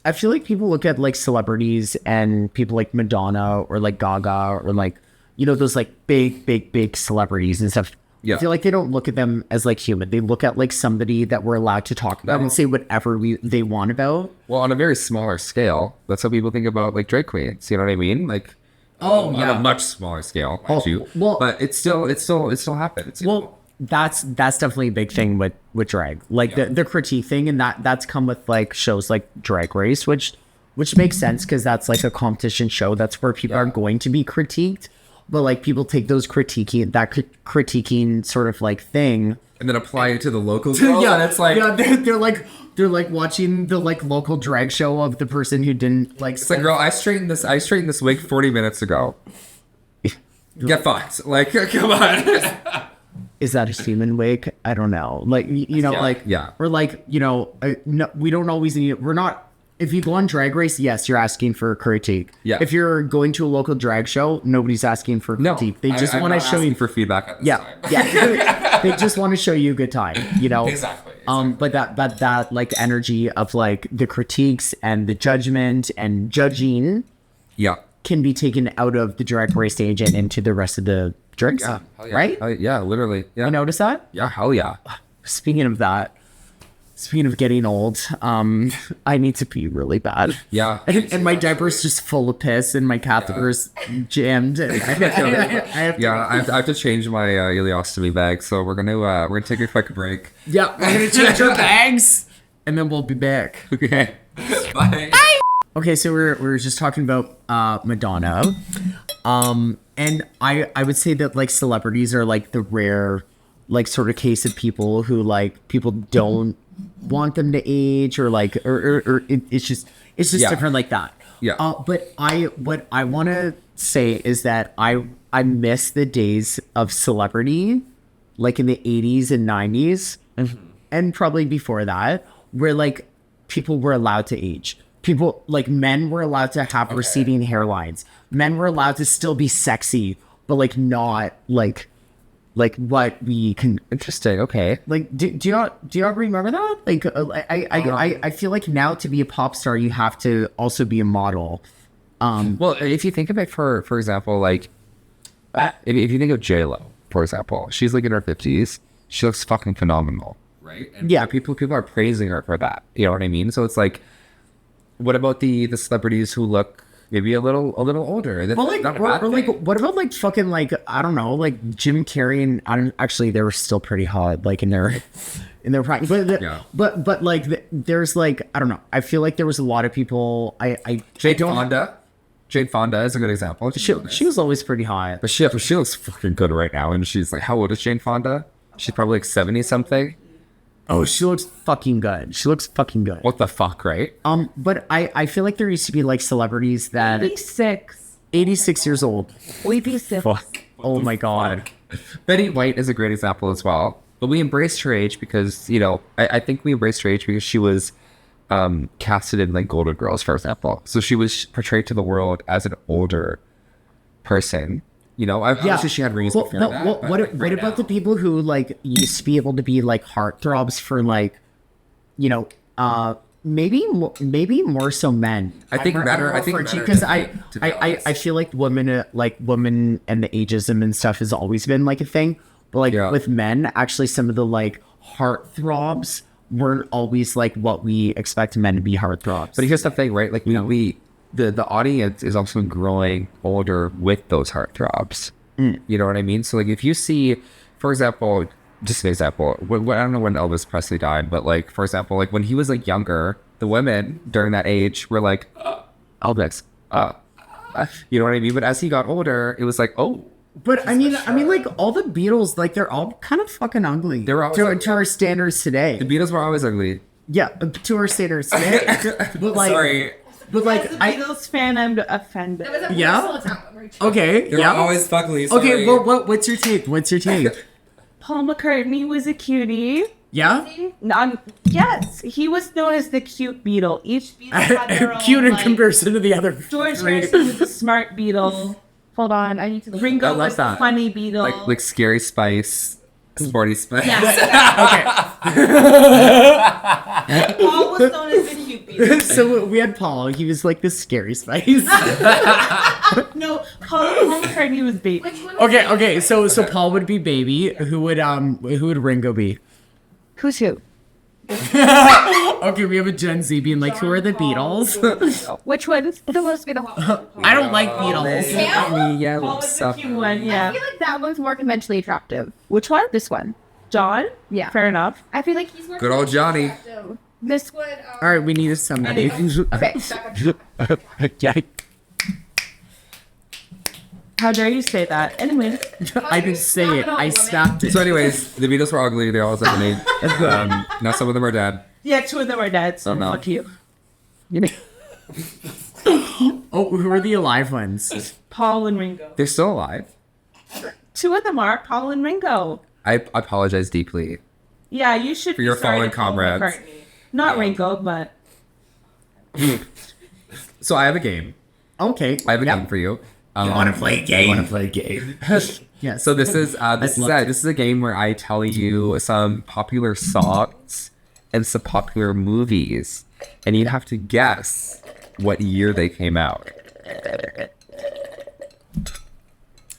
I feel like people look at like celebrities and people like Madonna or like Gaga or like, you know, those like big celebrities and stuff. Yeah. I feel like they don't look at them as like human. They look at like somebody that we're allowed to talk about and say whatever they want about. Well, on a very smaller scale, that's how people think about like drag queens. You know what I mean? Like, on a much smaller scale, mind you. well- but it still happens. You know? Well, that's definitely a big thing with drag, like the critique thing, and that's come with like shows like Drag Race, which makes sense because that's like a competition show. That's where people are going to be critiqued, but like people take those critiquing sort of like thing. and then apply it to the local girl. Yeah, and it's like they're like watching the like local drag show of the person who didn't like. it's like, girl, I straightened this wig 40 minutes ago. Get fucked. Like, come on. Is that a semen wig? I don't know. Like, you know, Yeah, like, yeah. Or like, you know, no, we don't always need. We're not. If you go on Drag Race, yes, you're asking for a critique. Yeah. If you're going to a local drag show, nobody's asking for No, critique. They just want to show you. for feedback at this Yeah, time. yeah. They just want to show you a good time, you know. Exactly. But that like energy of like the critiques and the judgment and judging Yeah. can be taken out of the Drag Race stage and into the rest of the drag scene, Hell yeah. right? Yeah, literally. Yeah. You notice that? Yeah, hell yeah. Speaking of that, Speaking of getting old, I need to pee really bad. Yeah. And my diaper's just full of piss, and my catheter's jammed. And I have to, Yeah, I have to change my ileostomy bag, so we're gonna take a quick break. yeah, we're gonna change our bags, and then we'll be back. Okay. Bye. Okay, so we're just talking about Madonna, and I would say that like celebrities are like the rare, like sort of case of people who like people don't want them to age or like or it's just Yeah. different like that. Yeah. But what I want to say is that I miss the days of celebrity, like in the 80s and 90s, and probably before that, where like people were allowed to age. People like men were allowed to have receding hairlines. Men were allowed to still be sexy, but like not like what we can. Interesting. Okay. Like, do y'all remember that? Like, I feel like now to be a pop star, you have to also be a model. Well, if you think of it, for example, like if you think of J-Lo, for example, she's like in her 50s. She looks fucking phenomenal, right? And Yeah. people are praising her for that. You know what I mean? So it's like, what about the celebrities who look maybe a little older? That's Well, like, not a or bad like, thing. what about like fucking like I don't know, like Jim Carrey and I don't actually they were still pretty hot like in their prime, but Yeah. but like there's like I don't know. I feel like there was a lot of people. I Jane don't. Fonda. Jane Fonda is a good example. She was always pretty hot. But she looks fucking good right now. And she's like, how old is Jane Fonda? She's probably like 70 something. Oh, she looks fucking good. She looks fucking good. What the fuck, right? But I feel like there used to be like celebrities that 86. 86 years old. 86. Oh my god. Betty White is a great example as well. But we embraced her age because, you know, I think we embraced her age because she was casted in like Golden Girls, for example. So she was portrayed to the world as an older person. You know, obviously she had rings before that. What, but, what, like, what right about now- the people who like used to be able to be like heartthrobs for like, you know, maybe more so men. I think men are- I think men are because to be honest. I feel like women and the ageism and stuff has always been like a thing, but like Yeah. with men, actually some of the like heartthrobs weren't always like what we expect men to be heartthrobs. But here's the thing, right? Like the audience is also growing older with those heartthrobs. You know what I mean? So like if you see, for example, just an example, I don't know when Elvis Presley died, but like for example, like when he was like younger, the women during that age were like, Elvis, you know what I mean? But as he got older, it was like, oh, But I mean, like all the Beatles, like they're all kind of fucking ugly. They're all- to our standards today. the Beatles were always ugly. Yeah, to our standards today. But like, Sorry. but like, As a Beatles fan, I'm offended. yeah. Okay, They were yeah. always fugly. Okay, well, what's your take? What's your take? Paul McCartney was a cutie. Yeah, Yes, he was known as the cute Beatle. Each Beatle had their own, cute in like, comparison to the other. George three. Harrison was a smart Beatle. Hold on, I need to. Ringo I like was that. a funny Beatle. like Scary Spice, Sporty Spice. Paul was known as the cute Beatle. So we had Paul. He was like the scary spice. No, Paul McCartney was baby. Okay. So Paul would be baby. Who would Ringo be? Who's who? Okay, we have a Gen Z being like, who are the Beatles? Which one's supposed to be the one? I don't like Beatles. Yeah, Paul was the stuff. cute one, yeah. I feel like that one's more conventionally attractive. Which one? This one. John? Yeah. Fair enough. I feel like he's more Good old Johnny. attractive. This would. All right, we need somebody. Okay. Yeah, How dare you say that? Anyway, I didn't say it. I stopped it. So anyways, the Beatles were ugly. They always had an age. Now some of them are dead. yeah, two of them are dead, so no. fuck you. Oh, who are the alive ones? Paul and Ringo. They're still alive. Two of them are Paul and Ringo. I apologize deeply. Yeah, you should For be your sorry fallen to Paul comrades. McCartney. Not Ringo, but So I have a game. Okay. I have a yeah. game for you. play a game? Want to play a game? Yes. So this is a game where I tell you some popular songs and some popular movies, and you have to guess what year they came out.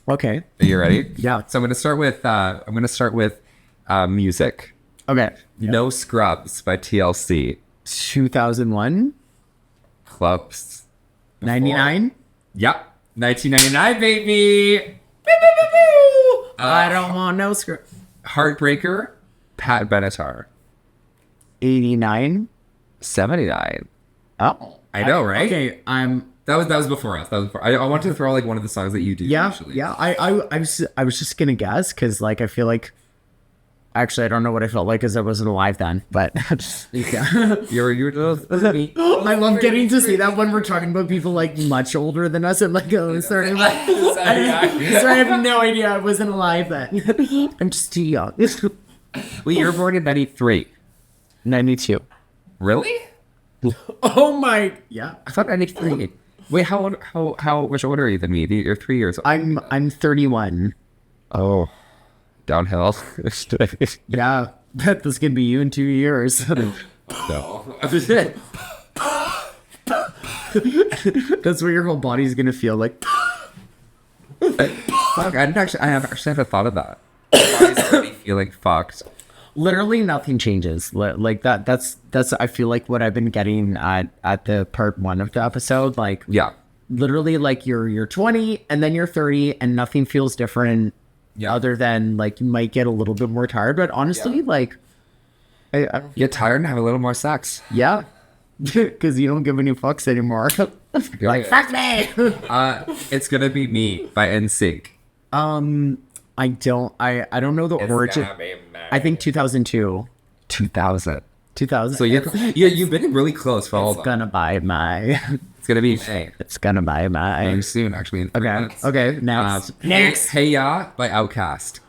Okay. Are you ready? Yeah. So I'm gonna start with music. Okay. No Scrubs by TLC. 2001, Clubs. 99. Yep. 1999, baby. I don't want no script. Heartbreaker. Pat Benatar. 89. 79. Oh, I know, right? Okay, That was before us. That was before. I wanted to throw like one of the songs that you do. yeah, Usually. yeah. I was just gonna guess because like I feel like actually I don't know what I felt like because I wasn't alive then. But yeah. You were I love getting to see that when we're talking about people like much older than us and like oh sorry, sorry I have no idea I wasn't alive then. I'm just too young. Wait, you were born in 93. 92. Really? Oh my yeah. I thought 93. Wait, how much older are you than me? You're 3 years old. I'm 31. Oh, downhill. Yeah, bet this could be you in 2 years. No. That's what your whole body's gonna feel like. Fuck, I have actually haven't thought of that. My body's already feeling fucked. Literally nothing changes. Like that's I feel like what I've been getting at the part 1 of the episode. Like Yeah. literally like you're 20 and then you're 30 and nothing feels different. Yeah. Other than like you might get a little bit more tired, but honestly, like I don't, Get tired and have a little more sex. yeah, because you don't give any fucks anymore. Like fuck me. It's gonna be Me by NSYNC. I don't know the origin. I think 2002. 2000. 2000. So you've been really close for all of It's them. gonna buy my. It's gonna be May. It's gonna buy my. Very soon, actually. In 3 Okay. minutes. Okay. Now. Next. Hey Ya by Outkast.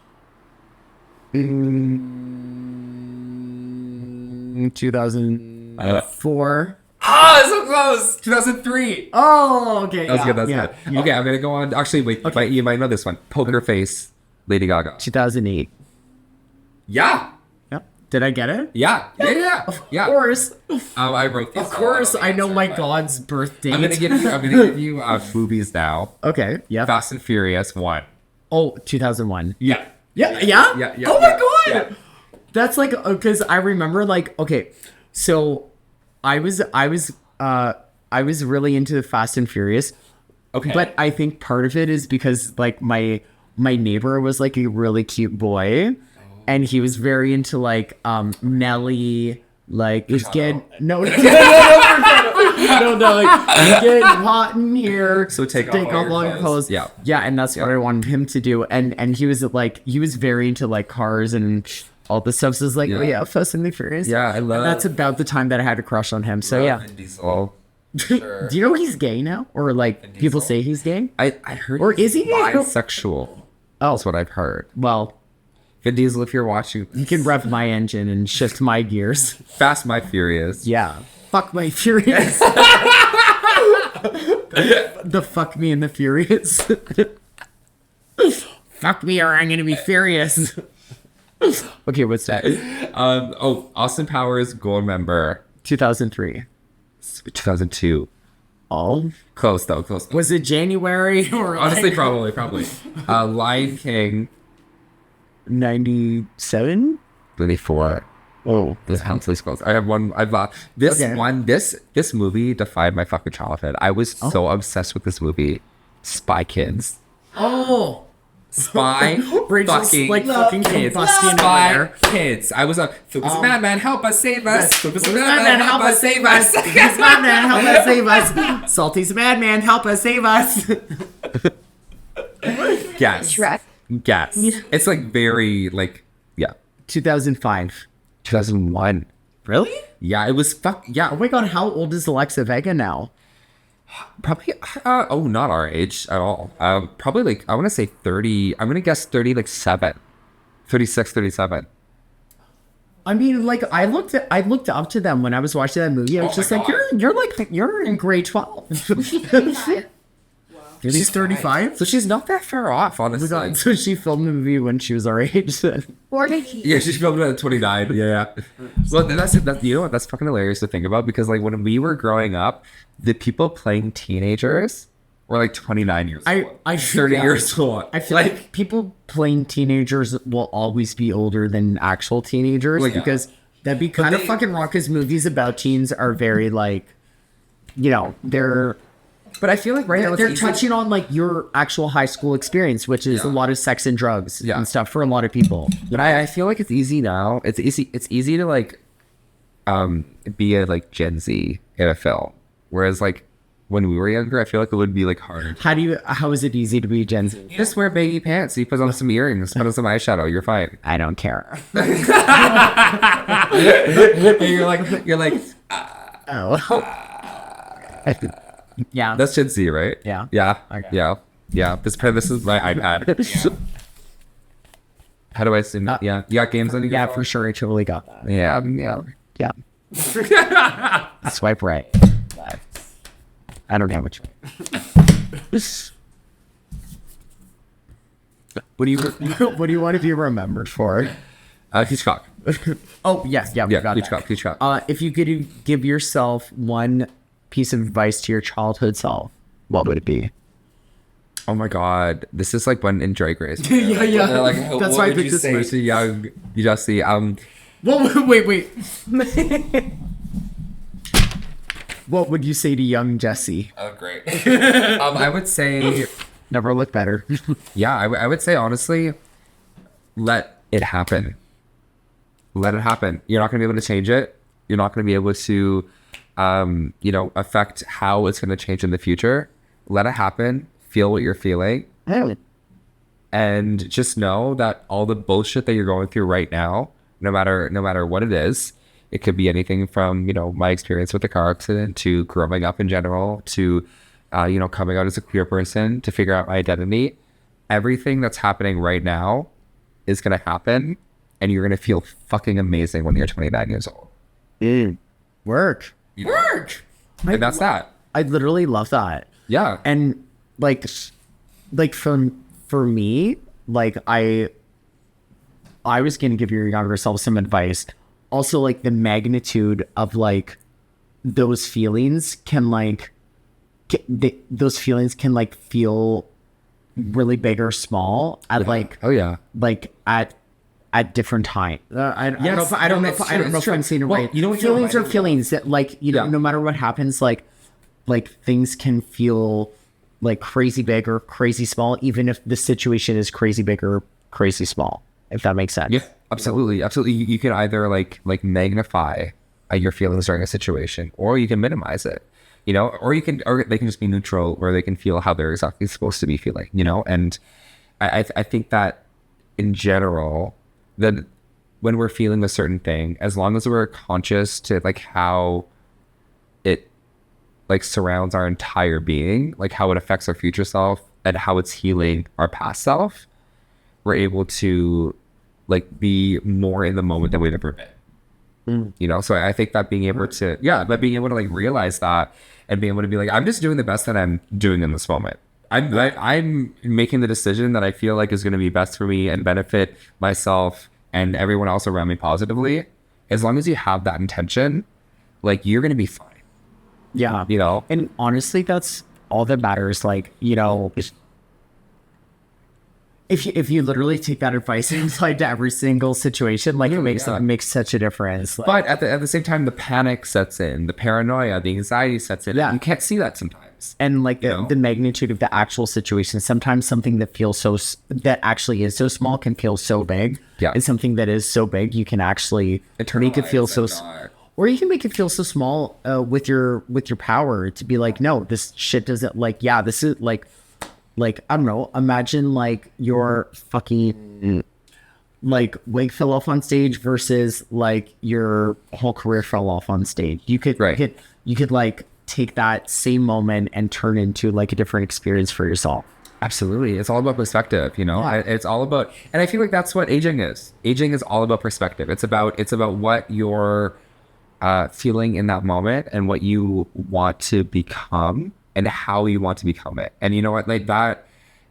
2004. Oh, so close! 2003. Oh, okay. That was good. That's yeah, good. yeah. Okay, I'm gonna go on. Actually, wait. You might know this one. Poker Face, Lady Gaga. 2008. Yeah. Yep. Did I get it? Yeah. Yeah. Yeah. Of course. I wrote these. Of course, I know my God's birthday. I'm gonna give you movies now. Okay. Yeah. Fast and Furious 1. Oh, 2001. Yeah. Yeah. Yeah. Yeah. Oh my yeah, God. yeah. That's like because I remember like okay, so I was really into Fast and Furious. Okay. But I think part of it is because like my neighbor was like a really cute boy, and he was very into like Nelly. Like it's getting no, like it's getting hot in here. So take off all your clothes. Yeah. Yeah, and that's what I wanted him to do. And he was like he was very into like cars and all this stuff. So it's like, Yeah. oh yeah, Fast and the Furious. Yeah, I love. And that's about the time that I had a crush on him. So yeah. Vin Diesel. Sure. Do you know he's gay now? Or like people Diesel? say he's gay? I heard. Or is he? bisexual? Oh. That's what I've heard. Well, Vin Diesel, if you're watching, you can rev my engine and shift my gears. Fast My Furious. Yeah. Fuck my Furious. The fuck me and the Furious. Fuck me or I'm gonna be furious. Okay, what's that? Austin Powers, Gold Member, 2003. 2002. Oh. Close though, close. Was it January or Honestly, like probably. Lion King, 97? 24. Oh. This Huntley's close. I have one. This Okay. one. This movie defined my fucking childhood. I was so obsessed with this movie. Spy Kids. Oh. Spy Rachel's fucking like fucking kids. combusting over Spy there. kids. I was a madman. Help us, save us. Madman, help us save us. Yes, Madman, help us save us. Salty's Madman, help us save us. Yes. Shrek. Yes. It's like very like 2005. 2001. Really? Yeah, it was Oh yeah. my God, how old is Alexa Vega now? Probably not our age at all. Probably like I want to say 30. I'm gonna guess 30 like 36, 37. I mean, like I looked up to them when I was watching that movie. I was Oh just my like, God. you're in grade 12. She's 35. So she's not that far off, honestly. So she filmed the movie when she was our age. Or Yeah, she filmed it at 29. Yeah. Well, that's you know what? That's fucking hilarious to think about because like when we were growing up, the people playing teenagers We're like 29 years old. I 30 years old. I feel like people playing teenagers will always be older than actual teenagers Well, yeah. because that'd be kind of fucking wrong because movies about teens are very like, you know, they're But I feel like right now it's they're easy- touching on like your actual high school experience, which is a lot of sex and drugs Yeah. and stuff for a lot of people. But I feel like it's easy now. It's easy to like be a like Gen Z in a film. Whereas like when we were younger, I feel like it would be like harder. How is it easy to be Gen Z? Just wear baggy pants. You put on some earrings, put on some eyeshadow. You're fine. I don't care. You're like Oh. Yeah. that's Gen Z, right? Yeah. Yeah. Okay. Yeah. This is my iPad. How do I assume that? Yeah. You got games on your Yeah, phone? for sure. I totally got that. Yeah. Yeah. Swipe right. I don't know which way. What do you want to be remembered for? Hitchcock. Oh yes, yeah, we Yeah. got that. Hitchcock. If you could give yourself one piece of advice to your childhood self, what would it be? Oh my God, this is like when in Drag Race. Yeah. They're like, That's what why I would picked you this say first. to young Jussie? Well, wait. What would you say to young Jesse? Oh, great. I would say, Never look better. yeah, I would say honestly, let it happen. Let it happen. You're not gonna be able to change it. You're not gonna be able to, affect how it's gonna change in the future. Let it happen. Feel what you're feeling. And just know that all the bullshit that you're going through right now, no matter what it is, it could be anything from, my experience with the car accident to growing up in general to, coming out as a queer person to figure out my identity. Everything that's happening right now is going to happen and you're going to feel fucking amazing when you're 29 years old. Work. And that's that. I literally love that. Yeah. And like for me, like I was gonna give your younger self some advice. Also, like the magnitude of like those feelings can like those feelings can like feel really big or small at like at different times. I don't know if I'm saying it Well, right. you know what Feelings are feelings that like know Yeah. no matter what happens like things can feel like crazy big or crazy small, even if the situation is crazy big or crazy small, if that makes sense. Yeah, absolutely. You can either like magnify your feelings during a situation, or you can minimize it, or they can just be neutral, or they can feel how they're exactly supposed to be feeling, and I think that in general, that when we're feeling a certain thing, as long as we're conscious to like how it like surrounds our entire being, like how it affects our future self and how it's healing our past self, we're able to like be more in the moment than we've ever been. So I think that being able to like realize that and being able to be like, I'm just doing the best that I'm doing in this moment. I'm making the decision that I feel like is going to be best for me and benefit myself and everyone else around me positively. As long as you have that intention, like you're going to be fine. Yeah. And honestly, that's all that matters. Like, if you literally take that advice and apply it to every single situation, like it makes such a difference. Like, But at the same time, the panic sets in, the paranoia, the anxiety sets in. Yeah. You can't see that sometimes. and like know? the magnitude of the actual situation, sometimes something that feels that actually is so small can feel so big. Yeah. And something that is so big, you can actually make it feel so or you can make it feel so small with your power to be like, no, this shit doesn't this is like I don't know, imagine like your fucking like wig fell off on stage versus like your whole career fell off on stage. You could you could like take that same moment and turn into like a different experience for yourself. Absolutely. It's all about perspective, It's all about, and I feel like that's what aging is. Aging is all about perspective. It's about what you're feeling in that moment and what you want to become and how you want to become it. And you know what, like that,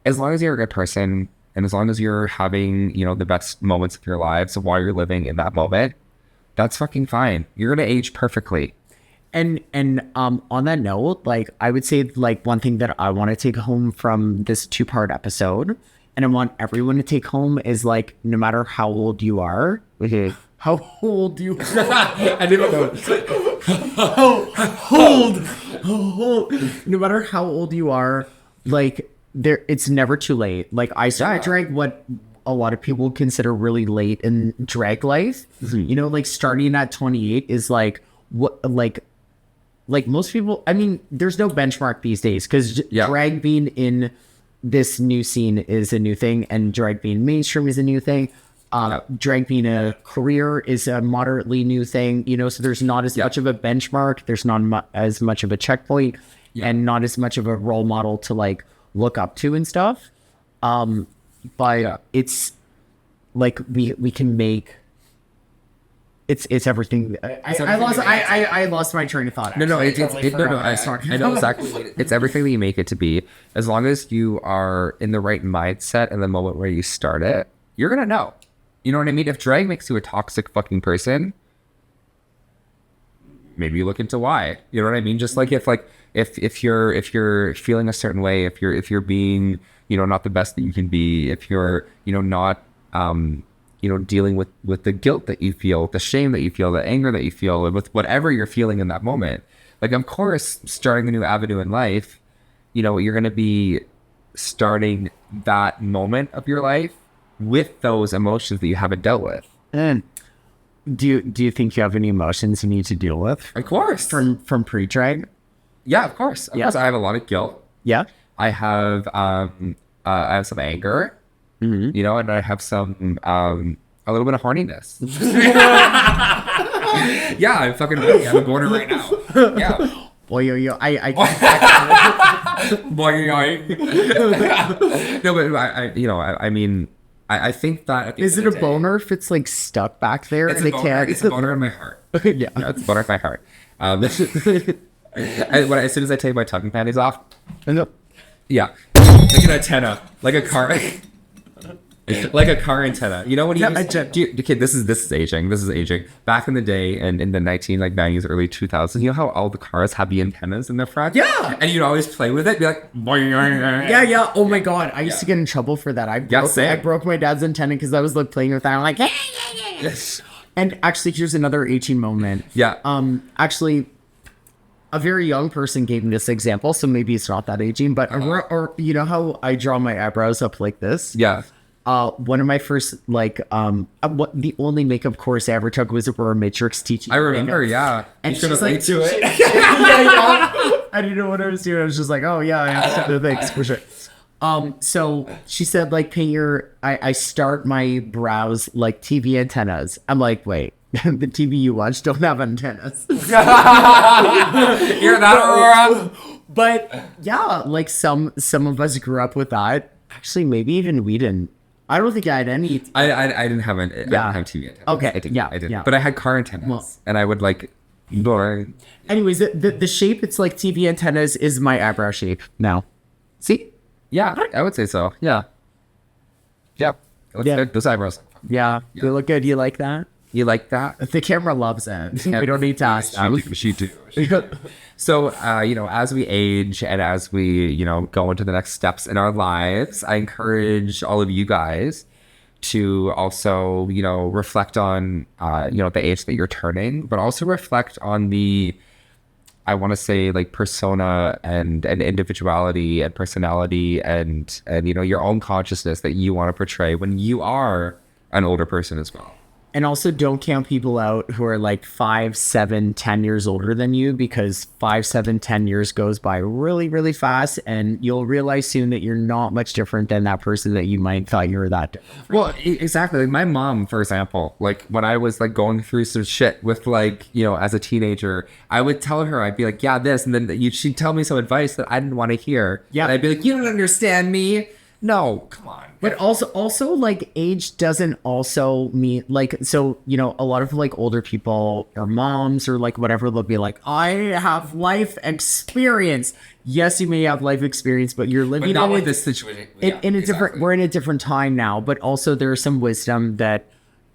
as long as you're a good person and as long as you're having, the best moments of your lives while you're living in that moment, that's fucking fine. You're going to age perfectly. And on that note, like I would say like one thing that I want to take home from this 2-part episode, and I want everyone to take home is like no matter how old you are, how old you I didn't know. no matter how old you are, like it's never too late. Like I drank what a lot of people consider really late in drag life. You know, like starting at 28 is like what like most people, I mean, there's no benchmark these days because drag being in this new scene is a new thing, and drag being mainstream is a new thing. Drag being a career is a moderately new thing, you know, so there's not as much of a benchmark. There's not as much of a checkpoint and not as much of a role model to like look up to and stuff. But it's like we can make it's everything. I lost my train of thought. No, I know It's exactly. It's everything that you make it to be. As long as you are in the right mindset in the moment where you start it, you're gonna know. You know what I mean? If drag makes you a toxic fucking person, maybe you look into why. You know what I mean? Just like if you're feeling a certain way, if you're being, you know, not the best that you can be, if you're, you know, not you know, dealing with the guilt that you feel, the shame that you feel, the anger that you feel, with whatever you're feeling in that moment. Like, of course, starting a new avenue in life, you know, you're going to be starting that moment of your life with those emotions that you haven't dealt with. And do you think you have any emotions you need to deal with? Of course. From pre-drag? Yeah, of course. Of course, I have a lot of guilt. Yeah. I have some anger. You know, and I have some a little bit of horniness. Yeah, I'm fucking ready. I'm a boner right now. Yeah. Boy, yo, I Boy, no, but I mean, I think that at the is end it a of the day, boner if it's like stuck back there? It's and a it boner. can't? It's a boner in my heart. Yeah. No, it's a boner in my heart. As soon as I take my tucking panties off, yeah, like an antenna, like a car. Like a car antenna, you know when you okay, this is aging. This is aging. Back in the day, and in the 90s, early 2000s, you know how all the cars have the antennas in the front? Yeah. And you'd always play with it, be like, Yeah. Oh my god, I used to get in trouble for that. I broke my dad's antenna because I was like playing with that. I'm like, Yes. And actually, here's another 18 moment. Yeah. Actually, a very young person gave me this example, so maybe it's not that aging. But or you know how I draw my eyebrows up like this? Yeah. One of my first what the only makeup course I ever took was for a Matrix teaching. I remember, makeup. yeah. And you should have she's like, linked to it. I didn't know what I was doing. I was just like, oh yeah, I have to thanks for sure. So she said like paint your. I start my brows like TV antennas. I'm like, wait, the TV you watch don't have antennas. You're that Aurora. But yeah, like some of us grew up with that. Actually, maybe even we didn't. I don't think I had any. I didn't have I didn't have TV antennas. Okay, I didn't. yeah, I didn't. yeah. But I had car antennas, and I would like. Anyways, the shape it's like TV antennas is my eyebrow shape now. See? Yeah, I would say so. Yeah. Yeah. Those eyebrows. Yeah, they look good. You like that? You like that? The camera loves it. We don't need to ask them. She do. So, you know, as we age and as we, you know, go into the next steps in our lives, I encourage all of you guys to also, you know, reflect on, you know, the age that you're turning, but also reflect on the, I want to say like persona and individuality and personality and, you know, your own consciousness that you want to portray when you are an older person as well. And also don't count people out who are like 5, 7, 10 years older than you, because 5, 7, 10 years goes by really, really fast, and you'll realize soon that you're not much different than that person that you might thought you were that different. Well, exactly. Like my mom, for example, like when I was like going through some shit with like, you know, as a teenager, I would tell her, I'd be like, yeah, this, and then she'd tell me some advice that I didn't want to hear. Yeah. And I'd be like, you don't understand me. No, come on. But also like age doesn't also mean like, so, you know, a lot of like older people or moms or like whatever, they'll be like, I have life experience. Yes, you may have life experience, but you're living But not in with this situation. in a different, we're in a different time now, but also there's some wisdom that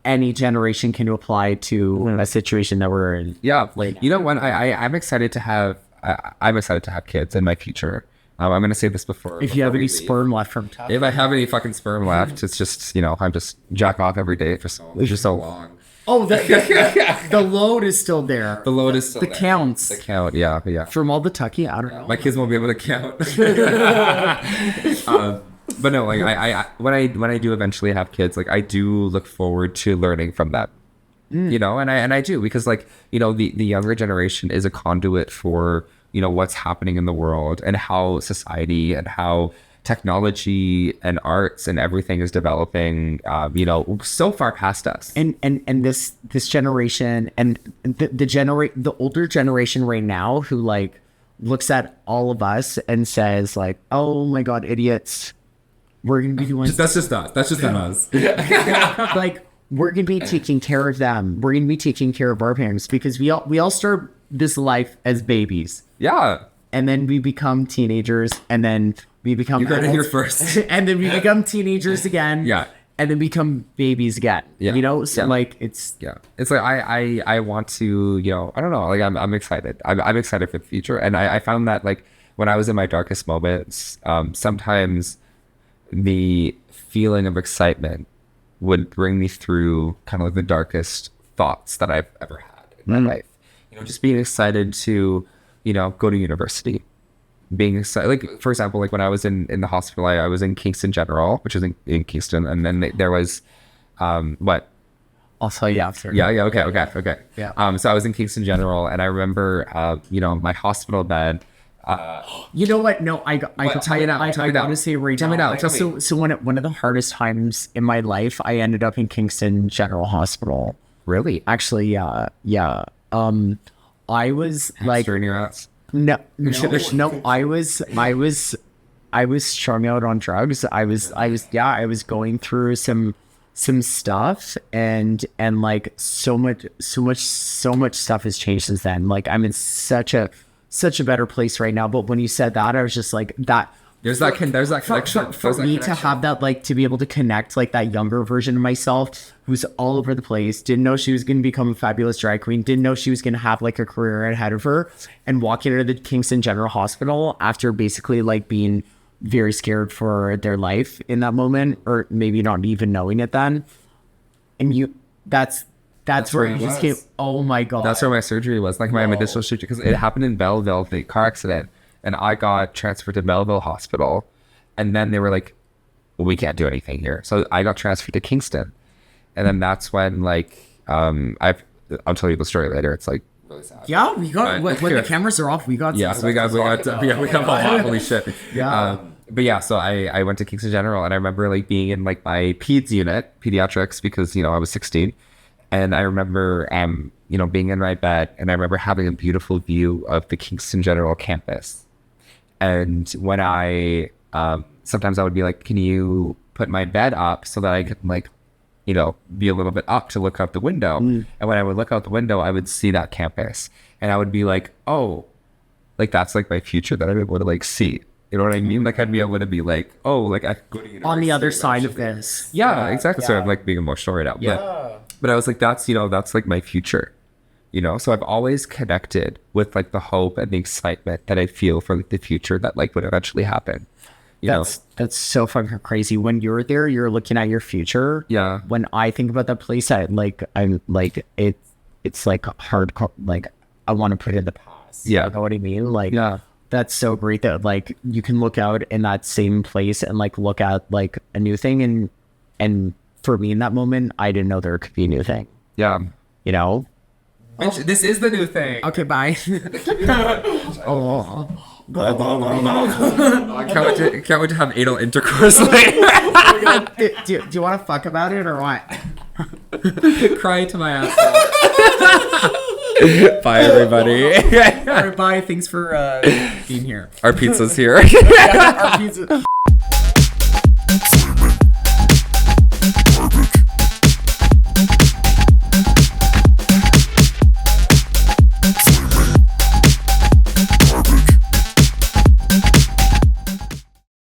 any generation can apply to a situation that we're in. Yeah, Like- you know what? I'm excited to have. I'm excited to have kids in my future. I'm gonna say this before. If you have before we any leave. sperm left from time. If I have any fucking sperm left, it's just I'm just jack off every day for so long. Oh, the load is still there. The load is still The there. counts. The count, yeah. From all the tucky, I don't know. My kids won't be able to count. But no, like I when I do eventually have kids, like I do look forward to learning from them. And I do, because like, the younger generation is a conduit for, what's happening in the world and how society and how technology and arts and everything is developing, so far past us. And this generation and the older generation right now who like looks at all of us and says like, oh my God, idiots. We're gonna be doing That's just us. That's just us. like we're gonna be taking care of them. We're gonna be taking care of our parents because we all start this life as babies. Yeah. And then we become teenagers, and then we become You heard it here adults, first. and then we become teenagers again. Yeah. And then become babies again. Yeah. So Yeah. like it's Yeah, it's like I want to, I don't know, like I'm excited. I'm excited for the future, and I found that like when I was in my darkest moments, sometimes the feeling of excitement would bring me through kind of like the darkest thoughts that I've ever had in my life. Just being excited to, go to university, being excited. Like for example, like when I was in the hospital, I was in Kingston General, which is in Kingston, and then there was, what. I'll tell you after. Yeah. Okay. Yeah. So I was in Kingston General, and I remember, my hospital bed. You know what? No, I can Tell me now, I tell me now. gotta say right Tell me now. now, tell me. So one of the hardest times in my life, I ended up in Kingston General Hospital. Really? Actually, yeah. I was like, Hamster in your ass. no. I was strung out on drugs. I was going through some stuff, and like so much stuff has changed since then. Like I'm in such a better place right now. But when you said that, I was just like that. There's that connection. For me to have that, like, to be able to connect, like, that younger version of myself who's all over the place, didn't know she was going to become a fabulous drag queen, didn't know she was going to have, like, a career ahead of her, and walking into the Kingston General Hospital after basically, like, being very scared for their life in that moment, or maybe not even knowing it then. And that's where where you it just was. came, oh my God. That's where my surgery was, like my medicinal surgery, because it happened in Belleville, the car accident, and I got transferred to Belleville Hospital, and then they were like, well, we can't do anything here. So I got transferred to Kingston, and then that's when, like, I'll tell you the story later. It's like really sad. Yeah, we got, But when here. the cameras are off, we got Yeah, some so we got a lot. Holy shit. Yeah. But yeah, so I went to Kingston General, and I remember like being in like my peds unit, pediatrics, because I was 16, and I remember being in my bed, and I remember having a beautiful view of the Kingston General campus. And when I sometimes I would be like, can you put my bed up so that I could like, be a little bit up to look out the window. And when I would look out the window, I would see that campus, and I would be like, oh, like that's like my future that I'd be able to like see. You know what I mean? Like I'd be able to be like, oh, like I could go to university. on the other side of eventually. this. Yeah, exactly. So I'm like being emotional right now. But I was like, that's that's like my future. So I've always connected with like the hope and the excitement that I feel for like the future that like would eventually happen. That's so fucking crazy. When you're there, you're looking at your future. Yeah. When I think about that place, I'm like it's like hardcore. Like I want to put it in the past. Yeah. You know what I mean? Like Yeah. that's so great that like you can look out in that same place and like look at like a new thing, and for me in that moment, I didn't know there could be a new thing. Yeah. Bitch, this is the new thing. Okay, bye. Oh. I can't wait to have anal intercourse later. do you want to fuck about it or what? Cry to my ass. Bye, everybody. All right, bye. Thanks for being here. Our pizza's here. Our pizza.